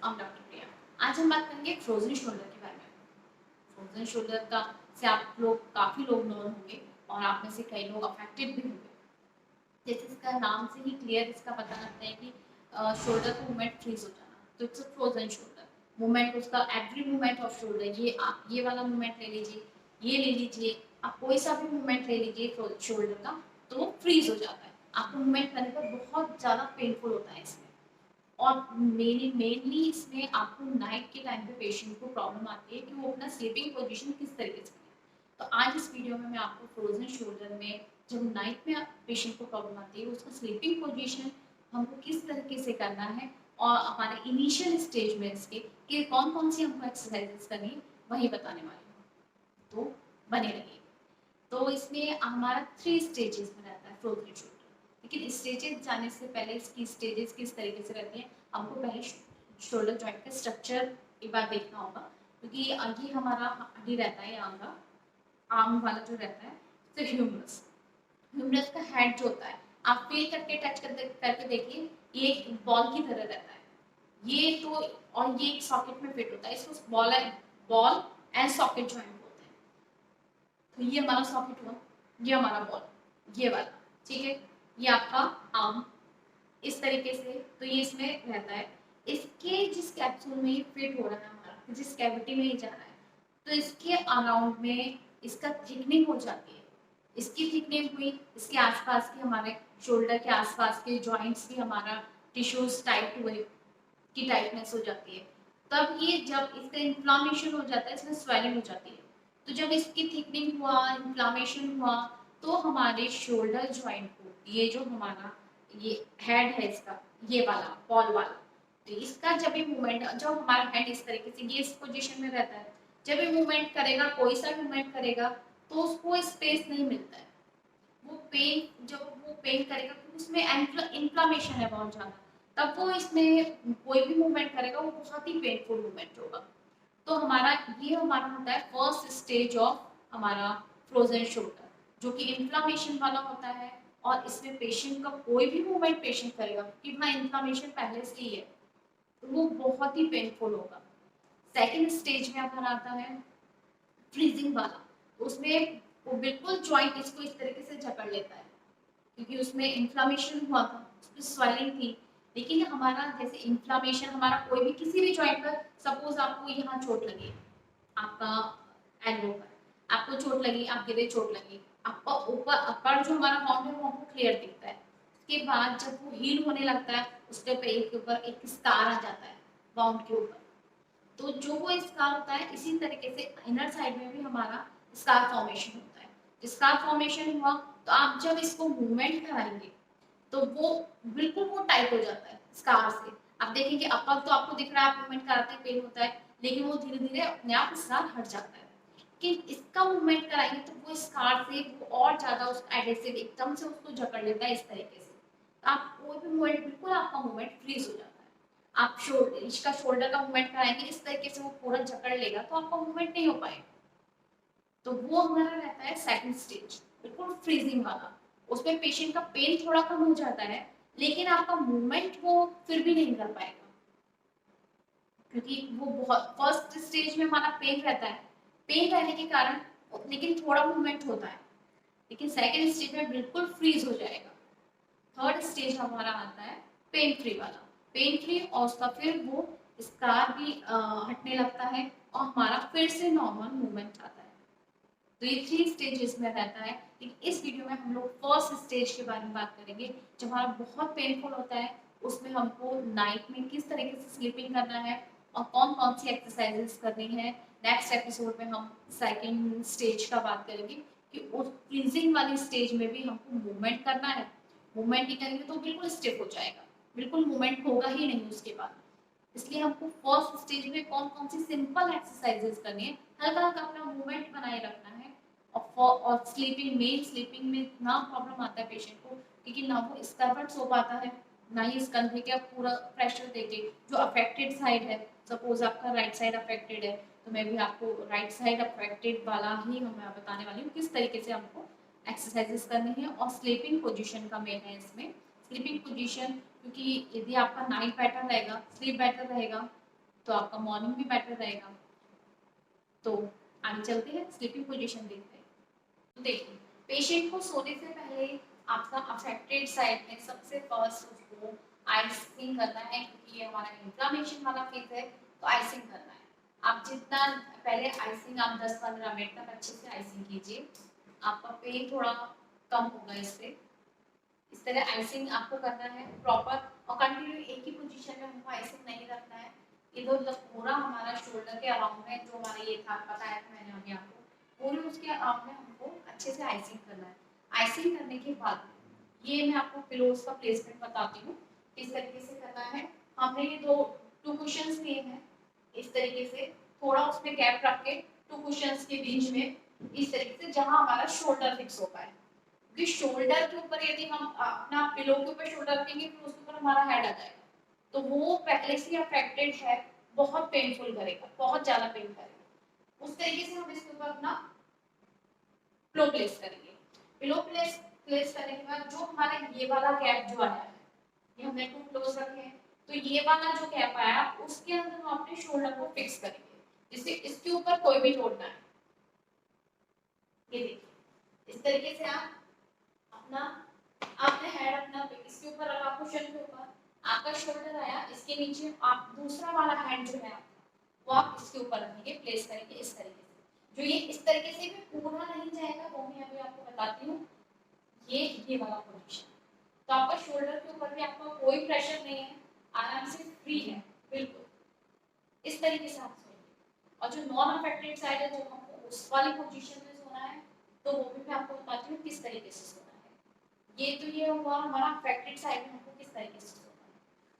I'm doctor प्रिया। आज हम बात करेंगे फ्रोजन शोल्डर के बारे में। फ्रोजन शोल्डर का से आप लोग काफ़ी लोग नॉन होंगे और आप में से कई लोग अफेक्टेड भी होंगे। जैसे इसका नाम से ही क्लियर इसका पता लगता है कि शोल्डर का मूवमेंट फ्रीज हो जाना, तो it's a frozen shoulder. Movement उसका एवरी मूवमेंट ऑफ शोल्डर, ये आप ये वाला मूवमेंट ले लीजिए, ये ले लीजिए, आप कोई सा भी मूवमेंट ले लीजिए शोल्डर का, तो वो फ्रीज हो जाता है। आपको मूवमेंट करने पर बहुत ज़्यादा पेनफुल होता है इसमें। और मेनली इसमें आपको नाइट के टाइम पे पेशेंट को प्रॉब्लम आती है कि वो अपना स्लीपिंग पोजीशन किस तरीके से करें। तो आज इस वीडियो में मैं आपको फ्रोजन शोल्डर में जब नाइट में पेशेंट को प्रॉब्लम आती है उसका स्लीपिंग पोजीशन हमको किस तरीके से करना है और हमारे इनिशियल स्टेज में इसके कि कौन कौन सी हमको एक्सरसाइजेस करनी है वही बताने वाली हूँ, तो बने रहिए। तो इसमें हमारा 3 स्टेजेस में रहता है फ्रोजन शोल्डर। लेकिन स्टेजेस जाने से पहले इसकी स्टेजेस किस तरीके से रहती हैं, हमको पहले शोल्डर जॉइंट का स्ट्रक्चर एक बार देखना होगा, क्योंकि ये हमारा हड्डी रहता है यहाँ का, आर्म वाला जो रहता है, तो ह्यूमरस। ह्यूमरस का हेड जो होता है, आप फील करके टच करके देखिए, ये एक बॉल की तरह रहता है। ये तो और ये एक सॉकेट में फिट होता है, इसको बॉल एंड सॉकेट जॉइंट बोलते हैं। तो ये हमारा सॉकेट हुआ, ये हमारा बॉल, ये वाला, ठीक है। ये आपका आर्म इस तरीके से, तो ये इसमें रहता है। इसके जिस कैप्सूल में ये फिट हो रहा है हमारा, जिस कैविटी में ये जा रहा है, तो इसके अराउंड में इसका थिकनिंग हो जाती है। इसकी थिकनिंग हुई, इसके आसपास के हमारे शोल्डर के आसपास के जॉइंट्स की हमारा टिश्यूज टाइट हुए की टाइटनेस हो जाती है। तब ये जब इसका इन्फ्लामेशन हो जाता है, इसमें स्वेलिंग हो जाती है। तो जब इसकी थिकनिंग हुआ, इन्फ्लामेशन हुआ, तो हमारे शोल्डर जॉइंट को, ये जो हमारा ये हेड है इसका, ये वाला बॉल वाला, तो इसका जब ये मूवमेंट, जब हमारा हेड इस तरीके से ये इस पोजीशन में रहता है, जब ये मूवमेंट करेगा, कोई सा मूवमेंट करेगा, तो उसको स्पेस नहीं मिलता है। वो पेन, जब वो पेन करेगा तो उसमें इन्फ्लामेशन है बहुत ज़्यादा, तब वो इसमें कोई भी मूवमेंट करेगा वो बहुत ही पेनफुल मूवमेंट होगा। तो हमारा ये हमारा होता है फर्स्ट स्टेज ऑफ हमारा फ्रोजन शोल्डर, जो कि इन्फ्लामेशन वाला होता है। और इसमें पेशेंट का कोई भी मूवमेंट पेशेंट करेगा, क्योंकि वहाँ इन्फ्लामेशन पहले से ही है, तो वो बहुत ही पेनफुल होगा। सेकेंड स्टेज में हमारा आता है फ्रीजिंग वाला। तो उसमें वो बिल्कुल जॉइंट इसको इस तरीके से जकड़ लेता है, क्योंकि उसमें इन्फ्लामेशन हुआ था, उसमें स्वेलिंग थी। लेकिन हमारा जैसे इन्फ्लामेशन हमारा कोई भी किसी भी जॉइंट पर, सपोज आपको यहाँ चोट लगी, आपका एल्बो पर आपको चोट लगी, आप गिरे, चोट लगी, आपका ऊपर अपर जो हमारा बाउंड है वो हमको क्लियर दिखता है। उसके बाद जब वो हील होने लगता है, उसके पेट के ऊपर एक स्कार आ जाता है बाउंड के ऊपर। तो जो वो स्कार होता है, इसी तरीके से इनर साइड में भी हमारा स्कार फॉर्मेशन होता है। स्कार फॉर्मेशन हुआ, तो आप जब इसको मूवमेंट कराएंगे तो वो बिल्कुल वो टाइट हो जाता है स्कार से। आप देखेंगे अपर तो आपको दिख रहा है, आप मूवमेंट कराते हैं पेन होता है, लेकिन वो धीरे धीरे अपने आप स्कार हट जाता है। कि इसका मूवमेंट कराएंगे तो वो स्कार से वो और ज्यादा उस एडेसिव एकदम से उसको जकड़ लेता है इस तरीके से। तो आप कोई भी मूवमेंट, बिल्कुल आपका मूवमेंट फ्रीज हो जाता है। आप इसका शोल्डर का मूवमेंट कराएंगे, इस तरीके से वो पूरा जकड़ लेगा, तो आपका मूवमेंट नहीं हो पाएगा। तो वो हमारा रहता है सेकंड स्टेज, बिल्कुल फ्रीजिंग वाला। उसमें पेशेंट का पेन थोड़ा कम हो जाता है, लेकिन आपका मूवमेंट वो फिर भी नहीं कर पाएगा, क्योंकि वो बहुत फर्स्ट स्टेज में हमारा पेन रहता है, पेन रहने के कारण लेकिन थोड़ा मूवमेंट होता है। लेकिन सेकंड स्टेज में बिल्कुल फ्रीज हो जाएगा। थर्ड स्टेज हमारा आता है पेन फ्री वाला। पेन फ्री, और उसका फिर वो स्कार भी हटने लगता है और हमारा फिर से नॉर्मल मूवमेंट आता है। तो ये 3 स्टेजेस में रहता है। लेकिन इस वीडियो में हम लोग फर्स्ट स्टेज के बारे में बात करेंगे, जो हमारा बहुत पेनफुल होता है। उसमें हमको नाइट में किस तरीके से स्लीपिंग करना है और कौन कौन सी एक्सरसाइजेस करनी है। नेक्स्ट एपिसोड में हम सेकेंड स्टेज का बात करेंगे कि उस फ्रीजिंग वाली स्टेज में भी हमको मूवमेंट करना है। मूवमेंट नहीं करेंगे तो बिल्कुल स्टिफ हो जाएगा, बिल्कुल मूवमेंट होगा ही नहीं उसके बाद। इसलिए हमको फर्स्ट स्टेज में कौन कौन सी सिंपल एक्सरसाइजेस करनी है, हल्का हल्का अपना मूवमेंट बनाए रखना है। और स्लीपिंग में इतना प्रॉब्लम आता है पेशेंट को, क्योंकि ना वो स्कर्वट सो पाता है, ना ही इस कंधे का पूरा प्रेशर देके जो अफेक्टेड साइड है। सपोज आपका राइट साइड अफेक्टेड है, तो मैं भी आपको राइट साइड अफेक्टेड वाला ही मैं बताने वाली हूँ किस तरीके से हमको एक्सरसाइजेस करनी है। और स्लीपिंग पोजीशन का मेन है इसमें, स्लीपिंग पोजीशन, क्योंकि यदि आपका नाइट बेटर रहेगा, स्लीप बेटर रहेगा, तो आपका मॉर्निंग भी बेटर रहेगा। तो आगे चलते हैं, स्लीपिंग पोजीशन देखते हैं। तो देखिए, पेशेंट को सोने से पहले आपका अफेक्टेड साइड में सबसे फर्स्ट उसको आइसिंग करना है, क्योंकि ये हमारा इन्फ्लेमेशन वाला फेज है, तो आइसिंग करना है। आप जितना पहले आइसिंग आप 10-15 मिनट तक अच्छे से आइसिंग कीजिए, आपका पेन थोड़ा कम होगा इससे। इस तरह आइसिंग आपको करना है प्रॉपर, और कंटिन्यू एक ही पोजीशन में हमको आइसिंग नहीं रखना है। इधर उधर पूरा हमारा शोल्डर के अराउंड में जो हमारा ये था, बताया था मैंने अभी आपको, पूरे उसके अराउंड में हमको अच्छे से आइसिंग करना है। आइसिंग करने के बाद ये मैं आपको पिलोज का प्लेसमेंट बताती हूँ किस तरीके से करना है। हमने ये टू कुशंस लिए हैं, इस तरीके से थोड़ा उसमें गैप रख के टू कुशंस के बीच में, इस तरीके से जहां हमारा शोल्डर फिक्स हो पाए। क्योंकि शोल्डर के ऊपर यदि हम अपना पिलो के ऊपर शोल्डर रखेंगे फिर उसके ऊपर हमारा हेड आ जाएगा, तो वो पहले से अफेक्टेड है, बहुत पेनफुल करेगा, बहुत ज्यादा पेन करेगा। उस तरीके से हम इसके ऊपर अपना पिलो प्लेस करेंगे। पिलो प्लेस करने के बाद जो हमारा ये वाला गैप जो आया है, ये हमने टू पिलोज रखे हैं, तो ये वाला जो गैप आया उसके अंदर हम अपने शोल्डर को फिक्स करेंगे, जिससे इसके ऊपर कोई भी लोड ना आए। ये देखिए, इस तरीके से आप अपना आपने हेड अपना इसके ऊपर रखा, कुशन के ऊपर आपका शोल्डर आया, इसके नीचे आप दूसरा वाला हैंड जो है वो आप इसके ऊपर रखेंगे, प्लेस करेंगे इस तरीके से। जो ये इस तरीके से भी पूरा नहीं जाएगा, वो मैं अभी आपको बताती हूँ। ये वाला पोजीशन, तो आपका शोल्डर के ऊपर भी आपका कोई प्रेशर नहीं है, आराम से फ्री है बिल्कुल, इस तरीके से आप सोएंगे। और जो नॉन अफेक्टेड साइड है, जब हमको उस वाली पोजीशन में सोना है, तो वो भी मैं आपको बताती हूँ किस तरीके से सोना है। ये तो ये हुआ हमारा अफेक्टेड साइड में हमको किस तरीके से सोना है।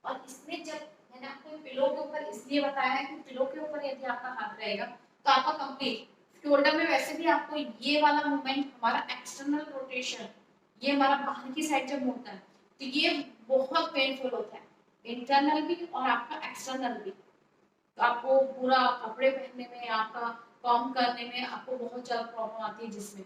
और इसमें जब मैंने आपको पिलो के ऊपर इसलिए बताया है कि पिलो के ऊपर यदि आपका हाथ रहेगा तो आपका कंप्लीट शोल्डर में वैसे भी आपको ये वाला मूवमेंट, हमारा एक्सटर्नल रोटेशन, ये हमारा बाहर की साइड जब मुड़ता है तो ये बहुत पेनफुल होता है, इंटरनल भी और आपका एक्सटर्नल भी। तो आपको पूरा कपड़े पहनने में, आपका काम करने में आपको बहुत ज्यादा प्रॉब्लम आती है, जिसमें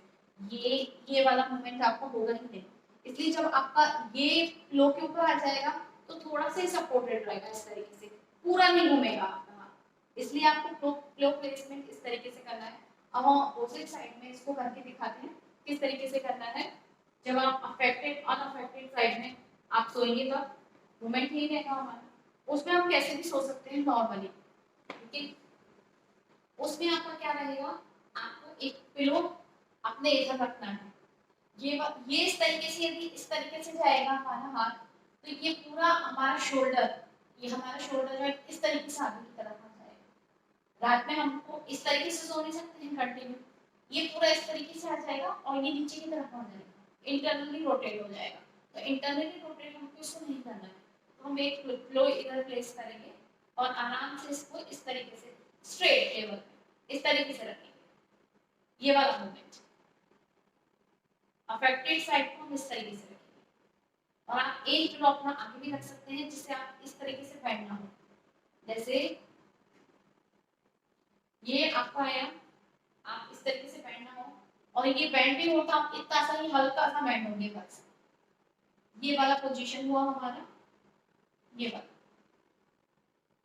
ये वाला मूवमेंट आपको होगा ही नहीं। इसलिए जब आपका ये लो के ऊपर आ जाएगा तो थोड़ा सा सपोर्टेड रहेगा, इस तरीके से पूरा नहीं घूमेगा आपका हाथ। इसलिए आपको लो प्लेसमेंट इस तरीके से करना है। अब हम अपोजिट साइड में इसको करके दिखाते हैं किस तरीके से करना है। जब आप अफेक्टेड अनअफेक्टेड साइड में आप सोएंगे तब मूवमेंट ही रहेगा हमारा। उसमें हम कैसे भी सो सकते हैं नॉर्मली, लेकिन उसमें आपका क्या रहेगा, आपको एक पिलो अपने इधर रखना है। ये इस तरीके से, यदि इस तरीके से जाएगा हमारा हाथ, तो ये पूरा हमारा शोल्डर, ये हमारा शोल्डर जो है इस तरीके से आगे की तरफ आ जाएगा। रात में हमको इस तरीके से सो नहीं सकते हैं कंटिन्यू, ये पूरा इस तरीके से आ जाएगा और ये नीचे की तरफ आ जाएगा, इंटरनली रोटेट हो जाएगा। तो इंटरनली रोटेट हमको इसको नहीं करना है, तो हम एक पिलो इधर प्लेस करेंगे और आराम से इसको इस तरीके से स्ट्रेट टेबल पे इस तरीके से रखेंगे। ये वाला मूवमेंट अफेक्टेड साइड को हम इस तरीके से रखेंगे, और आप एक पिलो अपना आगे भी रख सकते हैं जिससे आप इस तरीके से बेंड ना हो। जैसे ये आपका आया, आप इस तरीके से बेंड ना हो, और ये बेंड भी हो तो आप इतना सा ही हल्का सा बेंड होंगे बस। ये वाला पोजीशन हुआ हमारा, ये वाला।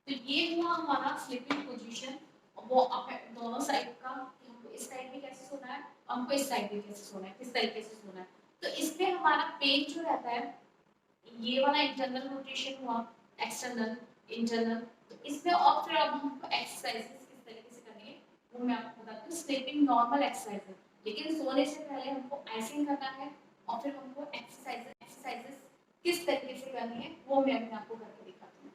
तो ये हुआ हमारा स्लीपिंग पोजीशन। वो दोनों साइड का, हमको इस साइड भी कैसे सोना है, हमको इस साइड भी कैसे सोना है, किस तरीके से सोना है। तो इसमें हमारा पेन जो रहता है, ये वाला इंटरनल रोटेशन हुआ, एक्सटर्नल, इंटरनल। तो इसमें और फिर अब हमको एक्सरसाइजेस किस तरीके से करनी है वो मैं आपको बताती हूँ। स्लीपिंग नॉर्मल एक्सरसाइज है, लेकिन सोने से पहले हमको आइसिंग करना है, और फिर हमको एक्सरसाइजेस किस तरीके से करनी है वो मैं आपको करके दिखाती हूँ।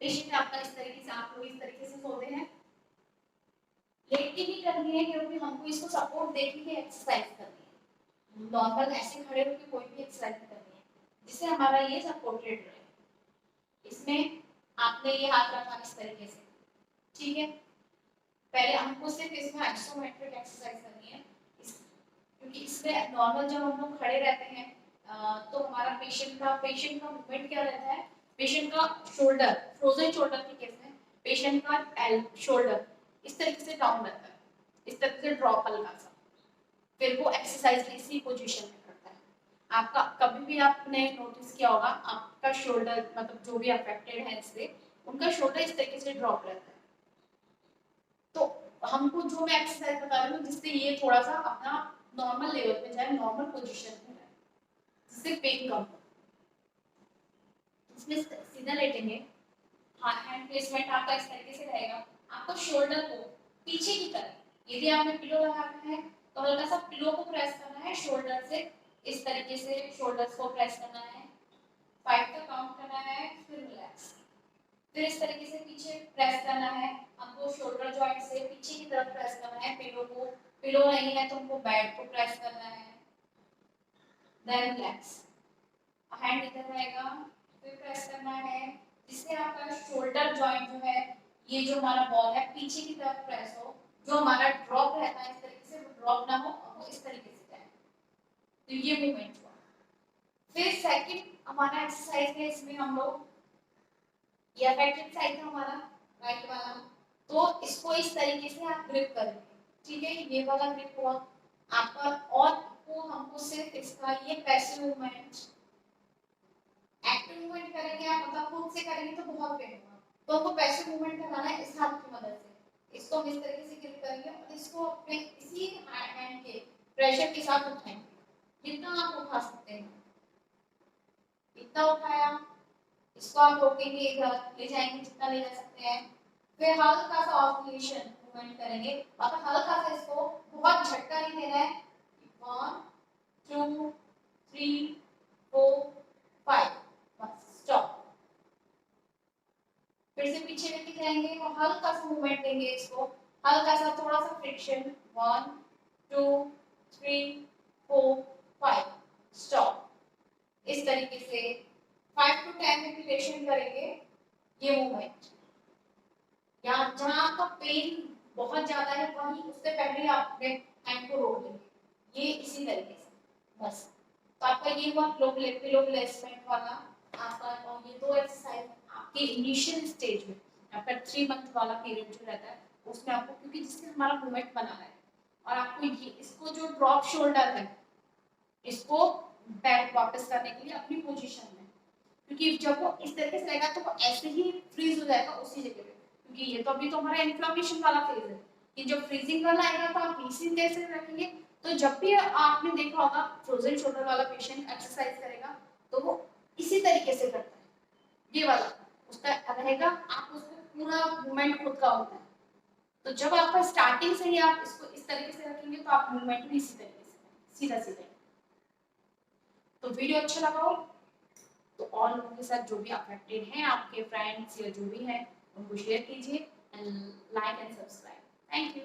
पेशेंट आपका इस तरीके से, आप लोग इस तरीके से सोते हैं, लेट के ही करनी है क्योंकि हमको इसको सपोर्ट देके ही एक्सरसाइज करनी है। नॉर्मल ऐसे खड़े होकर कोई भी एक्सरसाइज करनी है जिससे हमारा ये सपोर्टेड रहे। इसमें आपने ये हाथ रखा इस तरीके से, ठीक है। पहले हमको सिर्फ इसमें आइसोमेट्रिक एक्सरसाइज करनी है, क्योंकि इसमें नॉर्मल जब हम लोग खड़े रहते हैं तो हमारा पेशेंट का मूवमेंट क्या रहता है, पेशेंट का शोल्डर, फ्रोजन शोल्डर के केस में पेशेंट का शोल्डर इस तरीके से डाउन रहता है, इस तरीके से ड्रॉप हल्का सा, फिर वो एक्सरसाइज इसी पोजीशन में करता है। आपका कभी भी आपने नोटिस किया होगा, आपका शोल्डर मतलब जो भी अफेक्टेड है इससे, उनका शोल्डर इस तरीके से ड्रॉप रहता है। तो हमको जो मैं एक्सरसाइज बता रही हूँ जिससे ये थोड़ा सा अपना नॉर्मल लेवल पे जाए, नॉर्मल पोजीशन में जाए, जिससे पेन कम हो। इसमें सीधा लेटेंगे, हाँ हैंड प्लेसमेंट आपका इस तरीके से रहेगा, आपको शोल्डर को पीछे की तरफ, यदि आपने पिलो लगाना है तो हल्का सा पिलो को प्रेस करना है शोल्डर से, इस तरीके से शोल्डर्स को प्रेस करना है, 5 तक काउंट करना है, फिर रिलैक्स, फिर इस तरीके से पीछे प्रेस करना है, हमको शोल्डर जॉइंट से पीछे की तरफ प्रेस करना है, पिलो को, पिलो नहीं है तो हमको बेड को प्रेस करना है, देन रिलैक्स, हैंड इधर रहेगा, फिर प्रेस करना है, जिससे आपका शोल्डर जॉइंट जो है, ये जो हमारा बॉल है पीछे की तरफ प्रेस हो, जो हमारा ड्रॉप रहता है इस तरीके से वो ड्रॉप ना हो और वो इस तरीके से जाए, तो ये मूवमेंट हुआ। फिर सेकंड हमारा एक्सरसाइज है, इसमें हम लोग ये अफेक्टेड साइड है हमारा राइट वाला, तो इसको इस तरीके से आप ग्रिप करेंगे, ठीक है, ये वाला ग्रिप हुआ आपका, और को हमको सिर्फ इसका ये पैसिव मूवमेंट, एक्टिव मूवमेंट करेंगे आप मतलब खुद से करेंगे तो बहुत पेन होगा, तो हमको पैसिव मूवमेंट करवाना है इस हाथ की मदद से, इसको हम इस तरीके से ग्रिप करेंगे और इसको अपने इसी हैंड के प्रेशर के साथ उठाएंगे, जितना आप उठा सकते हैं, इतना उठाया, इसको आप रोकेंगे, इधर ले जाएंगे जितना ले जा सकते हैं, फिर हल्का सा ऑसिलेशन मूवमेंट करेंगे, मतलब हल्का सा, इसको बहुत झटका नहीं देना है, 1 2 3 4 5, बस स्टॉप, फिर से पीछे लेके जाएंगे और हल्का सा मूवमेंट देंगे, इसको हल्का सा थोड़ा सा फ्रिक्शन, 1 2 3 4 5 स्टॉप, इस तरीके से 5 to 10 रिपीटेशन करेंगे ये मूवमेंट। यहाँ जहाँ आपका पेन बहुत ज्यादा है वहीं उससे पहले आप अपने हैंड को रोक लेंगे, ये इसी तरीके से, बस। तो आपका ये हुआ पिलो प्लेसमेंट वाला आपका, और ये दो एक्सरसाइज आपके इनिशियल स्टेज में, आपका 3 मंथ वाला पीरियड जो रहता है उसमें आपको, क्योंकि जिससे हमारा मूवमेंट बना है, और आपको ये इसको जो ड्रॉप शोल्डर है इसको बैक वापस करने के लिए अपनी पोजीशन में, क्योंकि जब वो इस तरीके से रहेगा तो वो ऐसे ही फ्रीज हो जाएगा उसी जगह पे, क्योंकि ये तो अभी तो हमारा इन्फ्लेमेशन वाला फेज है, कि जब फ्रीजिंग वाला आएगा तो आप इसी तरह से रखेंगे, तो जब भी आपने देखा होगा फ्रोजन शोल्डर वाला पेशेंट एक्सरसाइज करेगा तो वो इसी तरीके से करता है, ये वाला उसका रहेगा, आप उसको पूरा मूवमेंट खुद का होता है, तो जब आपका स्टार्टिंग से ही आप इसको इस तरीके से रखेंगे तो आप मूवमेंट भी इसी तरीके से सीधा सीधा। तो वीडियो अच्छा लगा हो तो और लोगों के साथ जो भी अफेक्टेड हैं आपके फ्रेंड्स या जो भी हैं उनको शेयर कीजिए and like and subscribe. Thank you.